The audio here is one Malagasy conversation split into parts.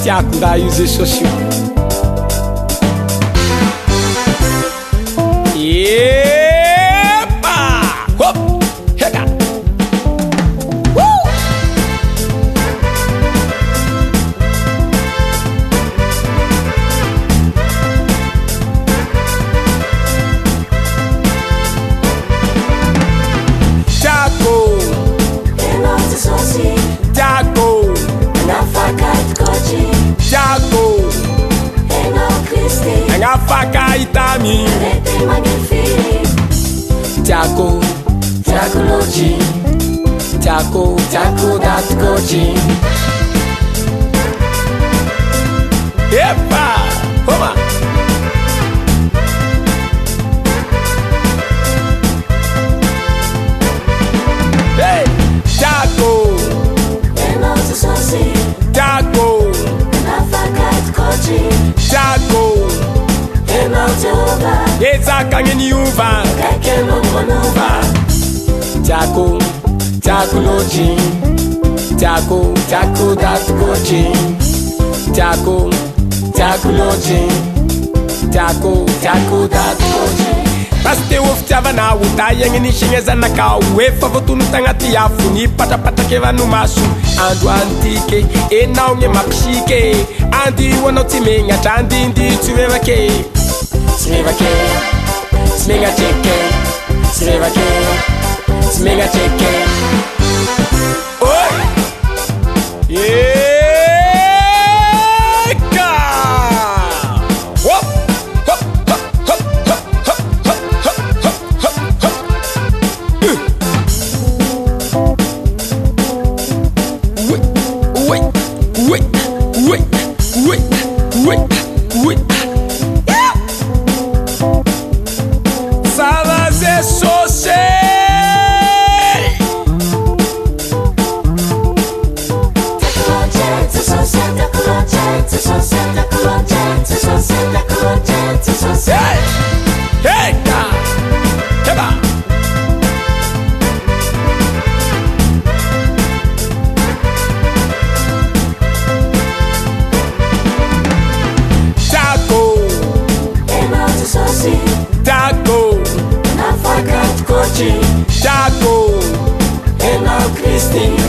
tiako raha réseaux sociaux. Epa! Hop! Hega! Woo! Tiago! Tiago! Tiago! Nga faca itami. Tiago, Tiago Loji. Tiago, Tiago dat Goji. Epa! Oma! Hey! Tiago! Tiago! Tiago! Ezaka ngeni uva. Tiago, Tiago Loji. Tiago, Tiago dat Goji. Tiago, Tiago Loji. Tiago, Tiago dat Goji. Paste ofitiava na uta yengeni shingeza na kau. Efa votu nutangati afu ni patapatake vanu masu. Andu antike e naunge makshike. Andi wanotimenga chandi ndi tuwevake. Smevake, smenga cheke. Smevake, smenga cheke. Oi! Eka! Hop! Hop! Hop! Hop! Hop! Hop! Hop! Hop! Hop! Hop! Wait! Wait! Wait! Wait! Wait! Wait! Wait! Tiago,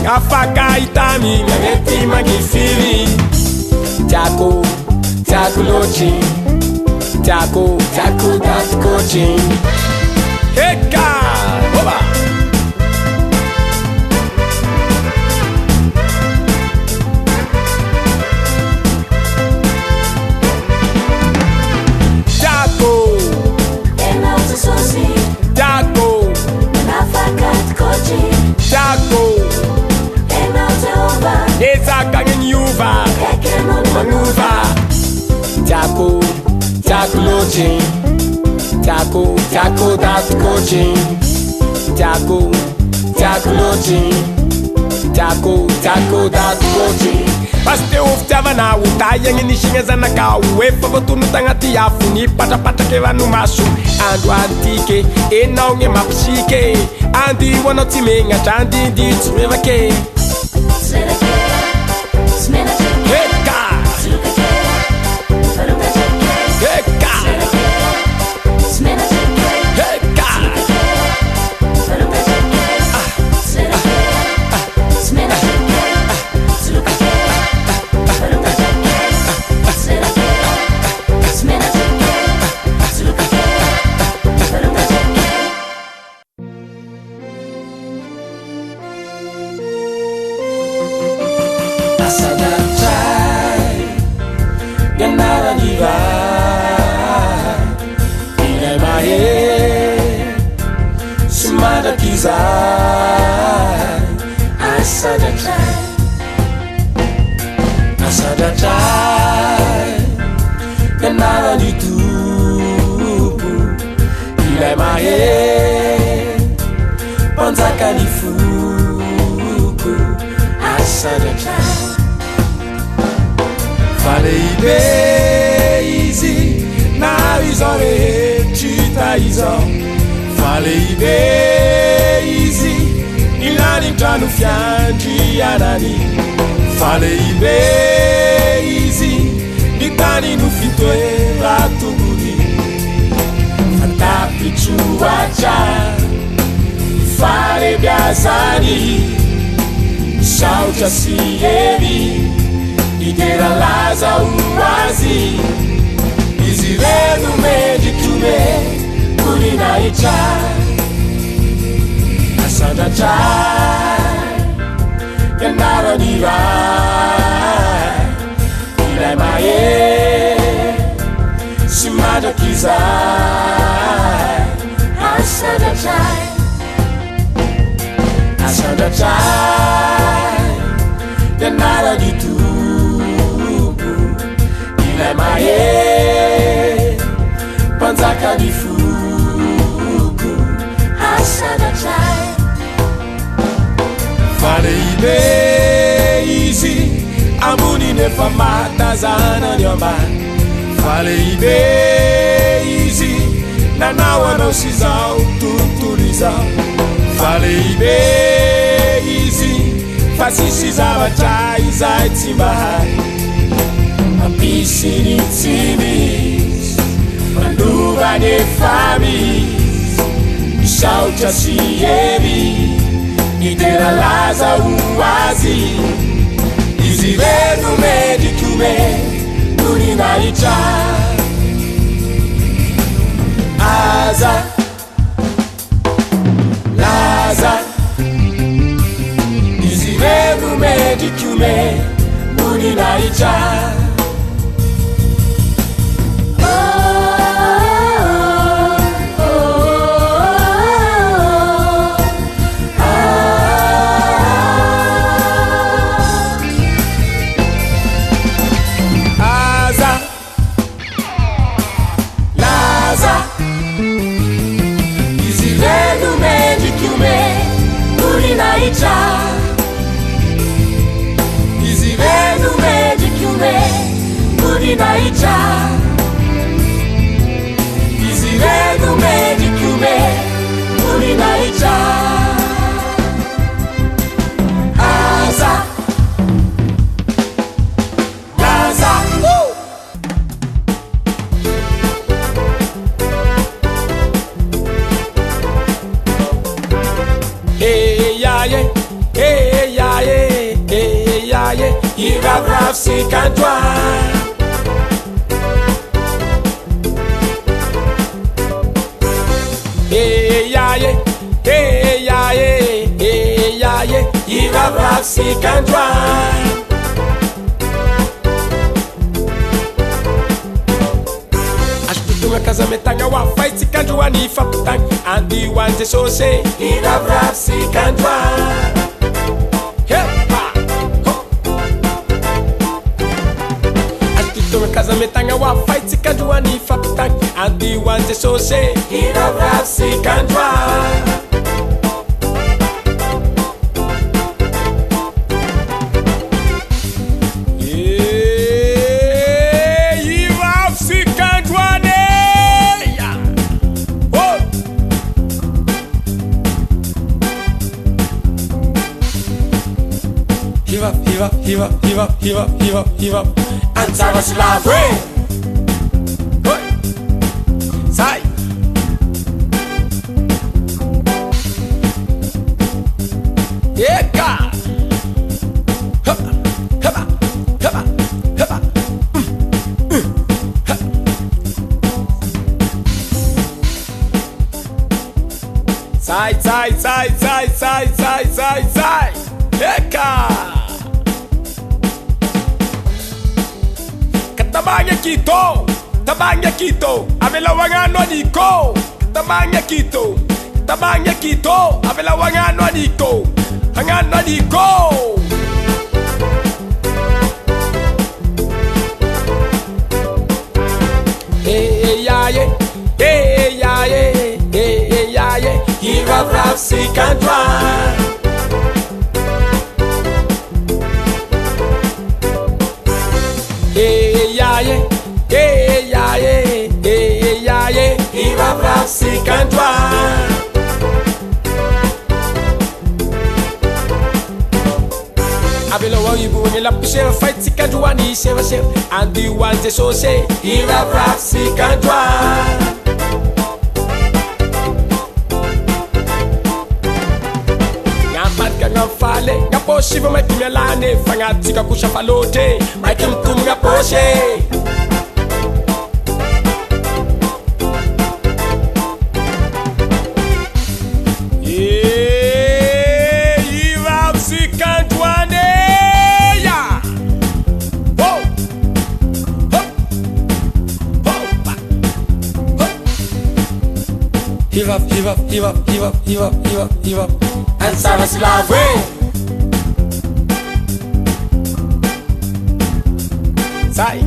a faca itami, ngeti magifiri. Tiago, Tiago Loji. Tiago, Tiago dat Goji. Eka! Oba! Tiago, Tiago. Tiago, ezaka ngeni uva. Manuva. Tiago, Tiago Loji. Tiago, Tiago dat Goji. Tiago, Tiago Loji. Tiago, Tiago dat Goji. Paste ofitiava na uta yengeni shingeza na kau. Efa votu nutangati afu ni patapatake vanu masu. Andu antike e naunge makshike. Andi wanotimenga chandi ndi tuwevake. Eka! Eka! Eka! Falei beizi na isore chita iso. Falei beizi ilani tanu fianji anani. falei bem easy nitani no fitoera tuguri fantapichuacha fare biazani sauti sieri igera laza uwazi izirenu medikume kurina icha asada chai yanara diva ilai maye simada kiza asada chai yanara ditubu ilai maye panzaka difuku asada chai falei bem easy amuni nefamata zana nyomba falei bem easy nanawa no sizau tutulizau falei bem easy fasisizava chai zaitsimbai apisiritimis manduva ne famis sauti sieri idera laza uwazi izirenu medikume nuninaicha aza laza izirenu medikume nuninaicha izirenu medikume nuninaicha izirenu medikume nuninaicha aza laza Iva Brafsi Cantwa Iva Brafsi Cantwa Ashtutunga kazametanga wa fight Cantwa ni faputang Andi wante sose Iva Brafsi Cantwa Kazametanga wa fight kanjwa ni faputang Andi wante sose Ina Brafsi Cantwa Brafsi Cantwa ne oh Give up Ansara Slavwe Sai Eka Haba Sai Eka Tabanya Kito, Avela Wangano Niko, Tabanya Kito, Avela Wangano Niko, Hangano Niko. Iva Brafsi Cantwa Iva Brafsi Cantwa Avela Wangibu laposera faitsika androany serasera andio any jesosy iravrafisika androany ngamadika ngamfale ngaposiva maiky mialany fagnatsika kosa falotry maiky mitomigna posy Give up, and Sarah's love way. Sai.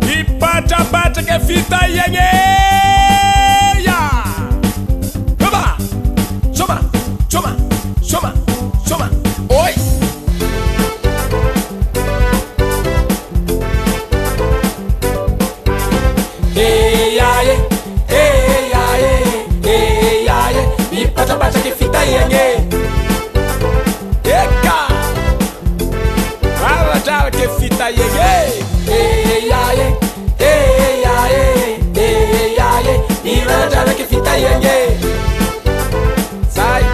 Ipata que fita yenye. Choma. Oi. Bata que fita yenye eka bata que fita yenye bata que fita yenye sai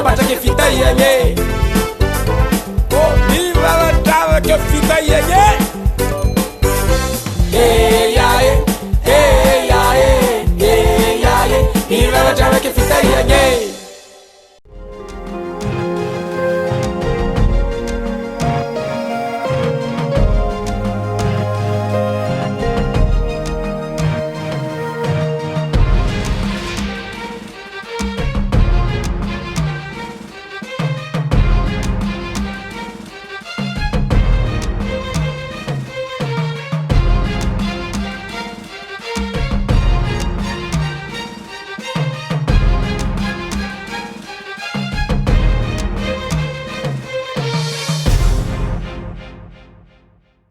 bata que fita yenye oh bata que fita yenye